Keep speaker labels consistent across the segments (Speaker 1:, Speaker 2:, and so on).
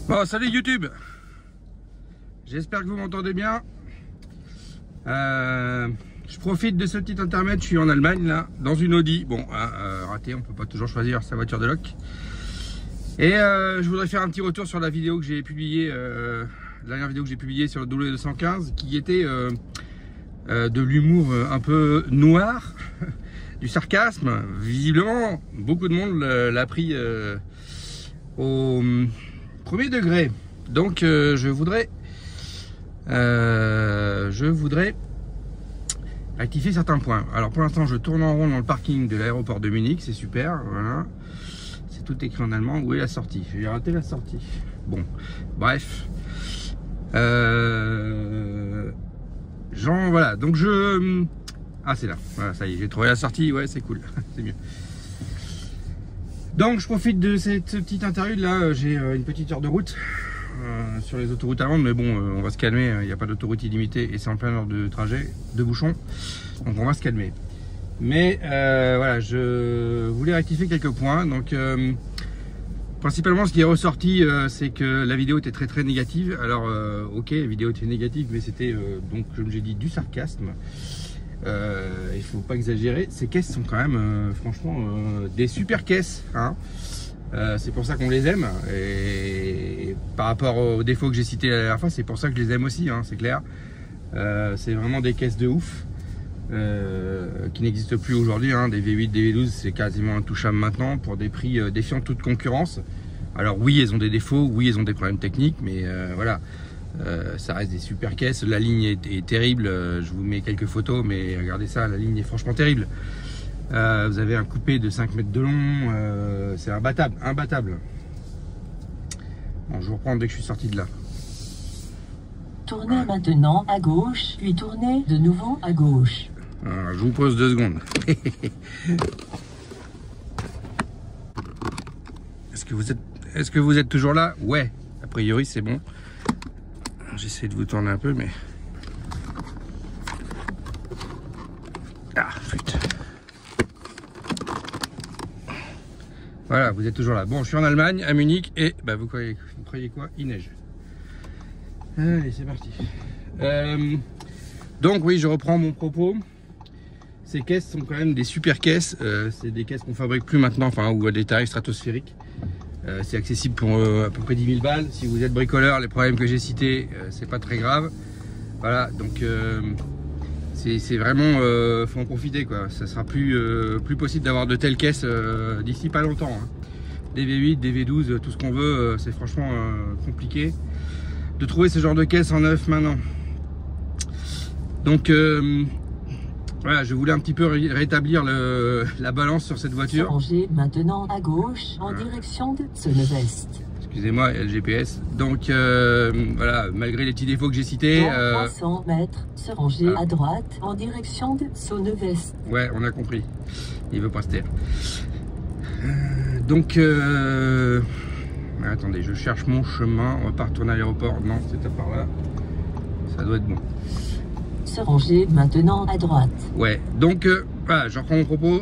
Speaker 1: Bon, salut YouTube. J'espère que vous m'entendez bien. Je profite de ce petit intermède. Je suis en Allemagne là, dans une Audi. Bon, raté, on peut pas toujours choisir sa voiture de loc. Et je voudrais faire un petit retour sur la vidéo que j'ai publiée, la dernière vidéo que j'ai publiée sur le W215, qui était de l'humour un peu noir, du sarcasme. Visiblement, beaucoup de monde l'a pris au premier degré. Donc je voudrais rectifier certains points. Alors pour l'instant je tourne en rond dans le parking de l'aéroport de Munich, c'est super, voilà. C'est tout écrit en allemand. Où est la sortie? J'ai raté la sortie. Bon, bref. Voilà, donc ah c'est là, voilà, ça y est, j'ai trouvé la sortie, ouais c'est cool, c'est mieux. Donc je profite de cette petite interlude là, j'ai une petite heure de route sur les autoroutes allemandes, mais bon, on va se calmer, il n'y a pas d'autoroute illimitée et c'est en pleine heure de trajet, de bouchon, donc on va se calmer. Mais voilà, je voulais rectifier quelques points. Donc principalement ce qui est ressorti, c'est que la vidéo était très négative. Alors ok, la vidéo était négative, mais c'était donc comme j'ai dit du sarcasme. Il faut pas exagérer, ces caisses sont quand même franchement des super caisses, hein. C'est pour ça qu'on les aime, et par rapport aux défauts que j'ai cités la dernière fois, c'est pour ça que je les aime aussi, hein, c'est clair. C'est vraiment des caisses de ouf qui n'existent plus aujourd'hui, hein. Des V8, des V12, c'est quasiment intouchable maintenant pour des prix défiant toute concurrence. Alors oui, elles ont des défauts, oui, elles ont des problèmes techniques, mais voilà. Ça reste des super caisses. La ligne est terrible. Je vous mets quelques photos, mais regardez ça, la ligne est franchement terrible. Vous avez un coupé de 5 mètres de long, c'est imbattable. Bon, je vous reprends dès que je suis sorti de là.
Speaker 2: Tournez maintenant à gauche, puis tournez de nouveau à gauche.
Speaker 1: Alors, je vous pose 2 secondes. Est-ce que vous êtes toujours là? Ouais, a priori c'est bon. J'essaie de vous tourner un peu, mais... Ah, putain. Voilà, vous êtes toujours là. Bon, je suis en Allemagne, à Munich, et bah, vous croyez quoi? Il neige. Allez, c'est parti. Donc oui, je reprends mon propos. Ces caisses sont quand même des super caisses. C'est des caisses qu'on fabrique plus maintenant, enfin, ou à des tarifs stratosphériques. C'est accessible pour à peu près 10 000 balles. Si vous êtes bricoleur, les problèmes que j'ai cités, c'est pas très grave. Voilà, donc c'est vraiment, faut en profiter quoi. Ça sera plus possible d'avoir de telles caisses d'ici pas longtemps, hein. Des V8, des V12, tout ce qu'on veut, c'est franchement compliqué de trouver ce genre de caisse en neuf maintenant. Donc voilà, je voulais un petit peu rétablir la balance sur cette voiture.
Speaker 2: Changez maintenant à gauche en direction de Sonnevest.
Speaker 1: Excusez-moi, il y a le GPS. Donc voilà, malgré les petits défauts que j'ai cités.
Speaker 2: Dans 300 mètres, se ranger à droite en direction de Sonnevest.
Speaker 1: Ouais, on a compris. Il veut pas se taire. Donc attendez, je cherche mon chemin. On va pas retourner à l'aéroport. Non, c'est par là. Ça doit être bon.
Speaker 2: Se ranger maintenant à droite.
Speaker 1: Ouais, donc voilà, je reprends mon propos.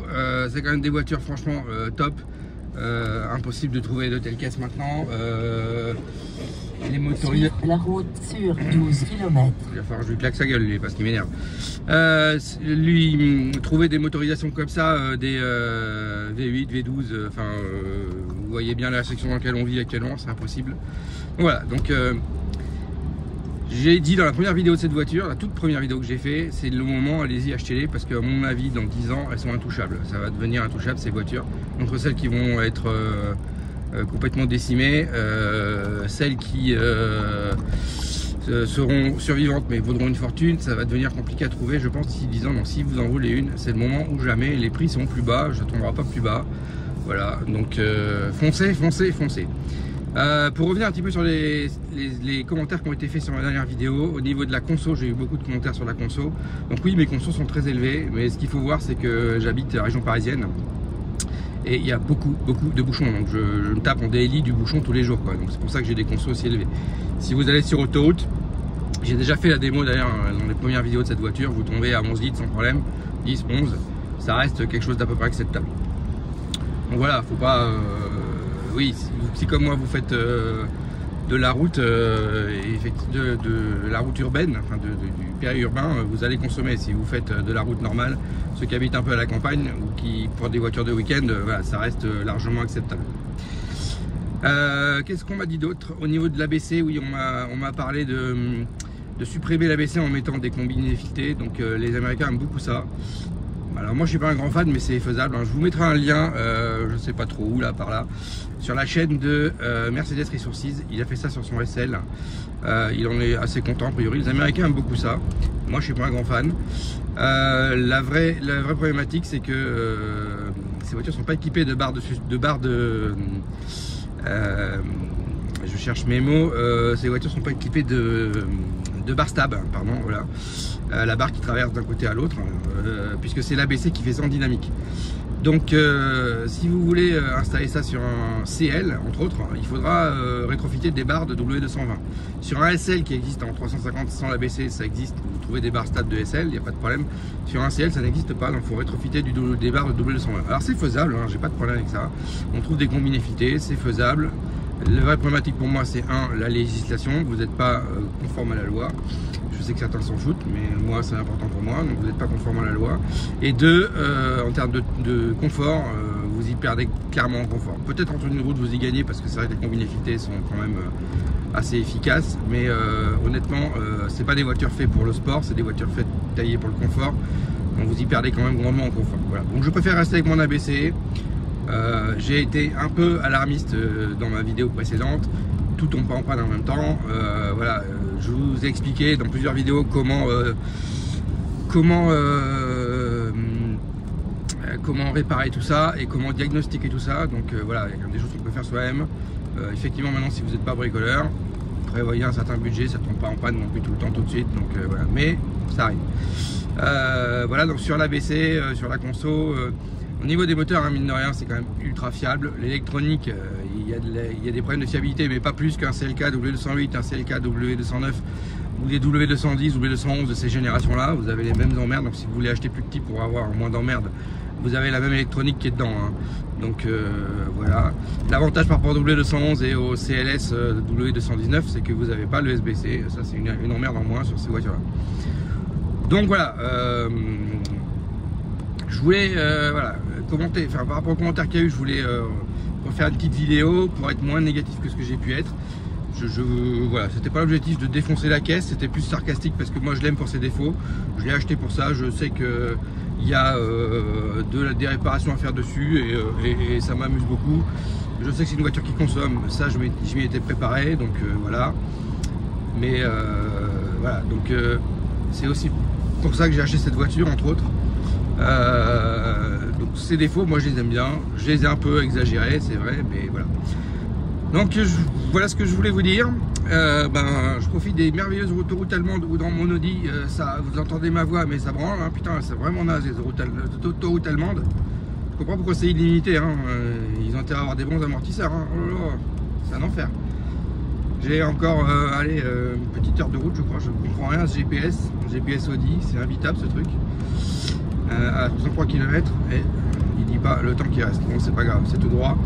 Speaker 1: C'est quand même des voitures franchement top. Impossible de trouver de telles caisses maintenant. Les motorisations.
Speaker 2: La route sur 12 km.
Speaker 1: Il va falloir que je lui claque sa gueule, lui, parce qu'il m'énerve. Trouver des motorisations comme ça, des V8, V12, enfin, vous voyez bien la section dans laquelle on vit actuellement, c'est impossible. Donc, voilà, donc j'ai dit dans la première vidéo de cette voiture, la toute première vidéo que j'ai fait, c'est le moment, allez-y, achetez-les, parce qu'à mon avis, dans 10 ans, elles sont intouchables. Ça va devenir intouchable, ces voitures. Entre celles qui vont être complètement décimées, celles qui seront survivantes mais vaudront une fortune, ça va devenir compliqué à trouver, je pense, d'ici 10 ans. Donc si vous en voulez une, c'est le moment ou jamais. Les prix sont plus bas, je ne tomberai pas plus bas. Voilà, donc foncez. Pour revenir un petit peu sur les commentaires qui ont été faits sur ma dernière vidéo, au niveau de la conso, j'ai eu beaucoup de commentaires sur la conso. Donc oui, mes consos sont très élevés, mais ce qu'il faut voir, c'est que j'habite la région parisienne et il y a beaucoup de bouchons. Donc je me tape en daily du bouchon tous les jours, quoi. Donc c'est pour ça que j'ai des consos aussi élevés. Si vous allez sur autoroute, j'ai déjà fait la démo d'ailleurs dans les premières vidéos de cette voiture, vous tombez à 11 litres sans problème, 10, 11, ça reste quelque chose d'à peu près acceptable. Donc voilà, faut pas... oui, si comme moi vous faites de la route, de la route urbaine, enfin du périurbain, vous allez consommer. Si vous faites de la route normale, ceux qui habitent un peu à la campagne ou qui pour des voitures de week-end, voilà, ça reste largement acceptable. Qu'est-ce qu'on m'a dit d'autre? Au niveau de l'ABC, oui, on m'a parlé de supprimer l'ABC en mettant des combinés filetés. Donc les Américains aiment beaucoup ça. Alors moi je suis pas un grand fan, mais c'est faisable. Je vous mettrai un lien, je sais pas trop où, là par là, sur la chaîne de Mercedes Resources. Il a fait ça sur son SL. Il en est assez content a priori. Les Américains aiment beaucoup ça. Moi je suis pas un grand fan. La vraie problématique, c'est que ces voitures sont pas équipées de barres je cherche mes mots. Ces voitures sont pas équipées de barre stab, pardon, voilà. La barre qui traverse d'un côté à l'autre, puisque c'est l'ABC qui fait ça en dynamique. Donc si vous voulez installer ça sur un CL, entre autres, il faudra rétrofiter des barres de W220. Sur un SL qui existe en 350 sans l'ABC, ça existe, vous trouvez des barres stab de SL, il n'y a pas de problème. Sur un CL, ça n'existe pas, donc il faut rétrofiter des barres de W220. Alors c'est faisable, hein, j'ai pas de problème avec ça. On trouve des combinés filetés, c'est faisable. La vraie problématique pour moi, c'est la législation. Vous n'êtes pas conforme à la loi. Je sais que certains s'en foutent, mais moi c'est important pour moi, donc vous n'êtes pas conforme à la loi. Et deux, en termes de confort, vous y perdez clairement en confort. Peut-être entre une route vous y gagnez, parce que c'est vrai que les combinés filetés sont quand même assez efficaces, mais honnêtement, c'est pas des voitures faites pour le sport, c'est des voitures faites taillées pour le confort. Donc vous y perdez quand même grandement en confort. Voilà. Donc je préfère rester avec mon ABC. J'ai été un peu alarmiste dans ma vidéo précédente. Tout tombe pas en panne en même temps. Voilà, je vous ai expliqué dans plusieurs vidéos comment réparer tout ça et comment diagnostiquer tout ça. Donc voilà, il y a quand même des choses qu'on peut faire soi-même. Effectivement, maintenant, si vous n'êtes pas bricoleur, prévoyez un certain budget, ça tombe pas en panne non plus tout le temps, tout de suite. Donc voilà, mais ça arrive. Voilà, donc sur l'ABC, sur la conso. Au niveau des moteurs, hein, mine de rien, c'est quand même ultra fiable. L'électronique, il y a des problèmes de fiabilité, mais pas plus qu'un CLK W208, un CLK W209 ou des W210, W211 de ces générations-là. Vous avez les mêmes emmerdes, donc si vous voulez acheter plus petit pour avoir moins d'emmerdes, vous avez la même électronique qui est dedans. Hein. Donc voilà. L'avantage par rapport au W211 et au CLS W219, c'est que vous n'avez pas le SBC. Ça, c'est une emmerde en moins sur ces voitures-là. Donc voilà. Je voulais voilà, commenter, enfin, par rapport aux commentaires qu'il y a eu, je voulais refaire une petite vidéo pour être moins négatif que ce que j'ai pu être. Voilà, c'était pas l'objectif de défoncer la caisse, c'était plus sarcastique parce que moi je l'aime pour ses défauts. Je l'ai acheté pour ça, je sais que il y a des réparations à faire dessus et ça m'amuse beaucoup. Je sais que c'est une voiture qui consomme, ça je m'y étais préparé, donc voilà. Mais voilà, donc c'est aussi pour ça que j'ai acheté cette voiture, entre autres. Donc ces défauts, moi je les aime bien, je les ai un peu exagérés, c'est vrai, mais voilà. Donc voilà ce que je voulais vous dire. Je profite des merveilleuses autoroutes allemandes où dans mon Audi, vous entendez ma voix, mais ça branle, hein, putain, c'est vraiment naze les autoroutes allemandes. Je comprends pourquoi c'est illimité, hein, ils ont intérêt à avoir des bons amortisseurs, hein. Oh là là, c'est un enfer. J'ai encore une petite heure de route, je crois, je ne comprends rien à ce GPS Audi, c'est invitable ce truc. À 63 km et il dit pas le temps qui reste. Bon, c'est pas grave, c'est tout droit.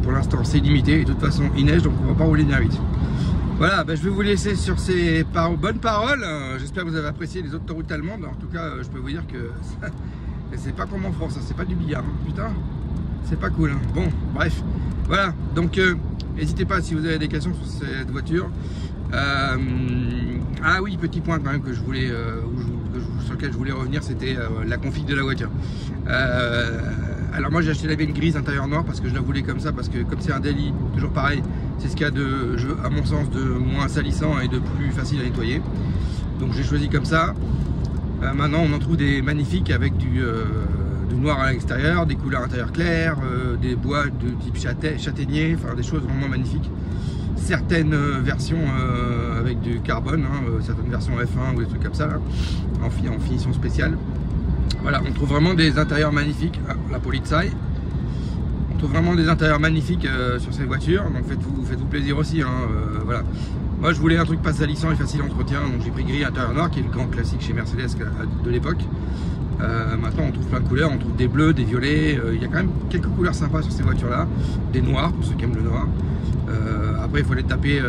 Speaker 1: Pour l'instant, c'est limité et de toute façon, il neige donc on va pas rouler bien vite. Voilà, je vais vous laisser sur ces bonnes paroles. J'espère que vous avez apprécié les autoroutes allemandes. En tout cas, je peux vous dire que c'est pas comme en France, hein, c'est pas du billard. Hein. Putain, c'est pas cool. Hein. Bon, bref, voilà. Donc, n'hésitez pas si vous avez des questions sur cette voiture. Ah oui, petit point quand même que je voulais, sur lequel je voulais revenir, c'était la config de la voiture. Alors moi j'ai acheté la benne grise intérieur noir parce que je la voulais comme ça, parce que comme c'est un daily, toujours pareil, c'est ce qu'il y a de, à mon sens, de moins salissant et de plus facile à nettoyer. Donc j'ai choisi comme ça. Maintenant on en trouve des magnifiques avec du noir à l'extérieur, des couleurs intérieures claires, des bois de type châtaignier, enfin des choses vraiment magnifiques. Certaines versions avec du carbone, hein, certaines versions F1 ou des trucs comme ça, là, en finition spéciale. Voilà, on trouve vraiment des intérieurs magnifiques. Ah, la Polizei. On trouve vraiment des intérieurs magnifiques sur ces voitures, donc faites-vous plaisir aussi. Hein, voilà. Moi je voulais un truc pas salissant et facile d'entretien, donc j'ai pris gris intérieur noir, qui est le grand classique chez Mercedes de l'époque. Maintenant on trouve plein de couleurs, on trouve des bleus, des violets, il y a quand même quelques couleurs sympas sur ces voitures là, des noirs pour ceux qui aiment le noir. Après il faut aller taper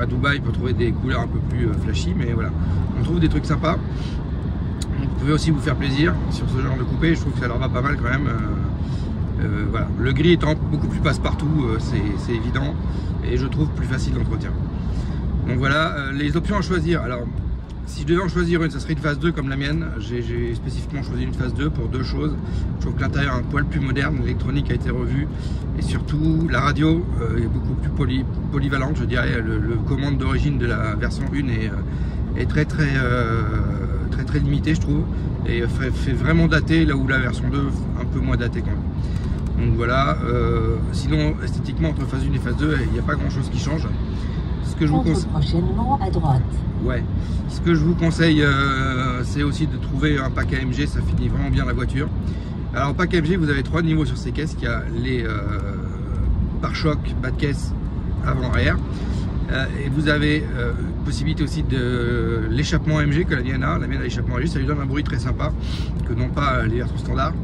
Speaker 1: à Dubaï pour trouver des couleurs un peu plus flashy, mais voilà, on trouve des trucs sympas. Vous pouvez aussi vous faire plaisir sur ce genre de coupé, je trouve que ça leur va pas mal quand même. Voilà. Le gris étant beaucoup plus passe-partout, c'est évident, et je trouve plus facile d'entretien. Donc voilà, les options à choisir. Alors, si je devais en choisir une, ça serait une phase 2 comme la mienne. J'ai spécifiquement choisi une phase 2 pour deux choses. Je trouve que l'intérieur est un poil plus moderne, l'électronique a été revue, et surtout la radio est beaucoup plus polyvalente, je dirais. Le commande d'origine de la version 1 est très limité, je trouve, et fait vraiment dater, là où la version 2 un peu moins datée quand même. Donc voilà, sinon esthétiquement entre phase 1 et phase 2, il n'y a pas grand chose qui change. Ce que je vous conseille
Speaker 2: prochainement à droite.
Speaker 1: Ouais. Ce que je vous conseille, c'est aussi de trouver un pack AMG, ça finit vraiment bien la voiture. Alors pack AMG, vous avez 3 niveaux sur ces caisses. Il y a les pare-chocs, bas de caisse, avant-arrière. Et vous avez possibilité aussi de l'échappement AMG que la mienne a. La mienne a l'échappement AMG, ça lui donne un bruit très sympa que n'ont pas les versions standards.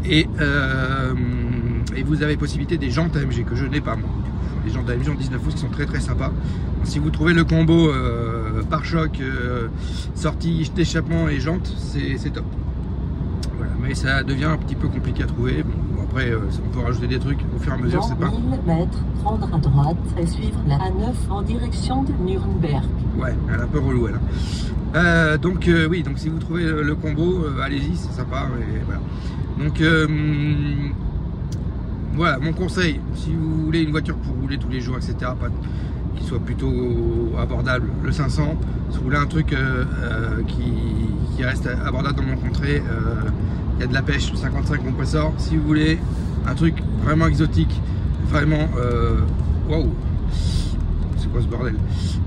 Speaker 1: Et vous avez possibilité des jantes AMG que je n'ai pas moi. Les jantes AMG en 19 pouces qui sont très sympas. Donc, si vous trouvez le combo pare-choc, sortie d'échappement et jantes, c'est top. Voilà, mais ça devient un petit peu compliqué à trouver. Bon, après, on peut rajouter des trucs au fur et à mesure, c'est pas.
Speaker 2: 1000 mètres, prendre à droite et suivre la A9 en direction de Nuremberg.
Speaker 1: Ouais, elle est un peu relou elle. Oui, donc si vous trouvez le combo, allez-y, c'est sympa. Et voilà. Donc voilà, mon conseil, si vous voulez une voiture pour rouler tous les jours, etc., qui soit plutôt abordable, le 500. Si vous voulez un truc qui reste abordable dans mon contrée, il y a de la pêche, le 55 compresseur. Si vous voulez un truc vraiment exotique, vraiment waouh, c'est quoi ce bordel,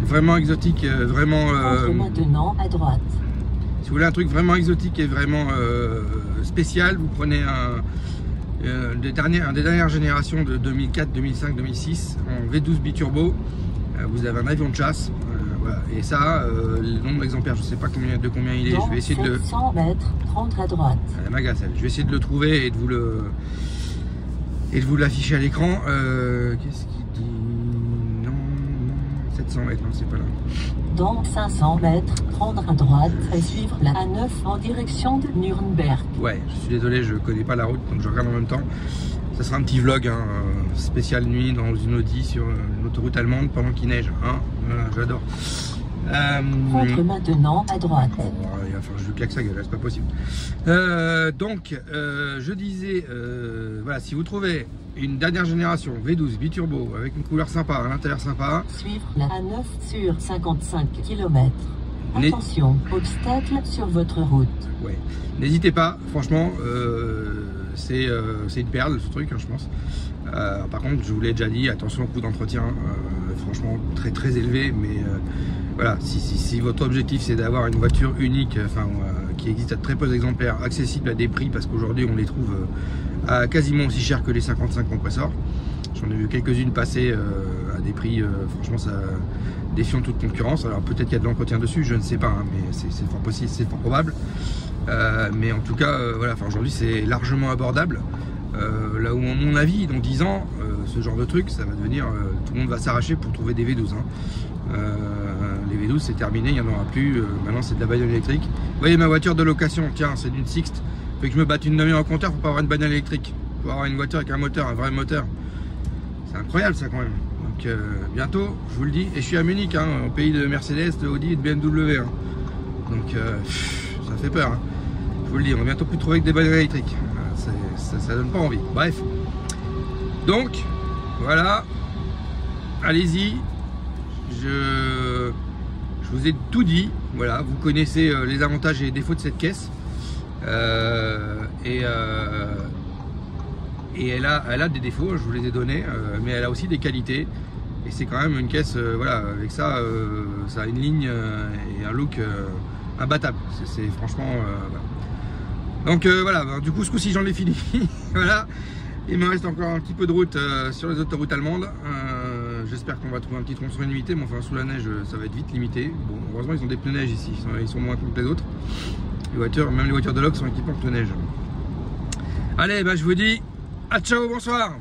Speaker 1: vraiment exotique, vraiment
Speaker 2: maintenant à droite.
Speaker 1: si vous voulez un truc vraiment exotique et vraiment spécial, vous prenez un des dernières générations de 2004, 2005, 2006 en V12 biturbo. Vous avez un avion de chasse, voilà. Et ça, le nombre d'exemplaires, je ne sais pas de combien il est.
Speaker 2: Dans
Speaker 1: je vais essayer
Speaker 2: 700 mètres, prendre à droite.
Speaker 1: La magacelle. Je vais essayer de le trouver et de vous l'afficher à l'écran. Qu'est-ce qu'il dit? Non, 700 mètres, non, c'est pas là.
Speaker 2: Dans 500 mètres, prendre à droite et suivre la A9 en direction de Nuremberg. Ouais,
Speaker 1: je suis désolé, je connais pas la route, donc je regarde en même temps. Ça sera un petit vlog, hein, spécial nuit dans une Audi sur une autoroute allemande pendant qu'il neige. Hein. Voilà, j'adore.
Speaker 2: Prendre maintenant à droite.
Speaker 1: Oh, il va falloir que je lui claque sa gueule, c'est pas possible. Je disais, voilà, si vous trouvez une dernière génération V12 biturbo avec une couleur sympa, à l'intérieur sympa.
Speaker 2: Suivre la A9 sur 55 km. Attention, obstacle sur votre route.
Speaker 1: Ouais. N'hésitez pas, franchement, c'est une perle ce truc, hein, je pense. Par contre, je vous l'ai déjà dit, attention au coût d'entretien, franchement très élevé, mais voilà, si votre objectif c'est d'avoir une voiture unique, qui existe à très peu d'exemplaires, accessible à des prix, parce qu'aujourd'hui on les trouve à quasiment aussi cher que les 55 compresseurs. J'en ai vu quelques-unes passer à des prix, franchement, ça défiant toute concurrence. Alors peut-être qu'il y a de l'entretien dessus, je ne sais pas, hein, mais c'est fort possible, c'est fort probable. Mais en tout cas, voilà, aujourd'hui c'est largement abordable. Là où, à mon avis, dans 10 ans, ce genre de truc, ça va devenir, tout le monde va s'arracher pour trouver des V12. Hein. Les V12 c'est terminé, il n'y en aura plus. Maintenant c'est de la bagnole électrique. Vous voyez ma voiture de location, tiens, c'est d'une Sixt. Fait que je me batte une demi-heure en compteur pour pas avoir une bagnole électrique. Pour avoir une voiture avec un moteur, un vrai moteur. C'est incroyable ça quand même. Donc bientôt, je vous le dis, et je suis à Munich, hein, au pays de Mercedes, de Audi et de BMW. Hein. Donc ça fait peur. Hein. Je vous le dis, on va bientôt plus trouver que des bagnoles électriques. Ça donne pas envie. Bref. Donc, voilà. Allez-y. Je vous ai tout dit. Voilà, vous connaissez les avantages et les défauts de cette caisse. Et elle a des défauts, je vous les ai donnés, mais elle a aussi des qualités. Et c'est quand même une caisse, voilà, avec ça, ça a une ligne et un look imbattable. C'est franchement... voilà. Donc voilà, du coup ce coup-ci j'en ai fini. Voilà, il me reste encore un petit peu de route sur les autoroutes allemandes. J'espère qu'on va trouver un petit tronçon limité, mais enfin sous la neige ça va être vite limité. Bon, heureusement ils ont des pneus neige ici, ils sont moins cool que les autres. Les voitures, même les voitures de log sont équipées en pneus neige. Allez, bah, je vous dis à ciao, bonsoir.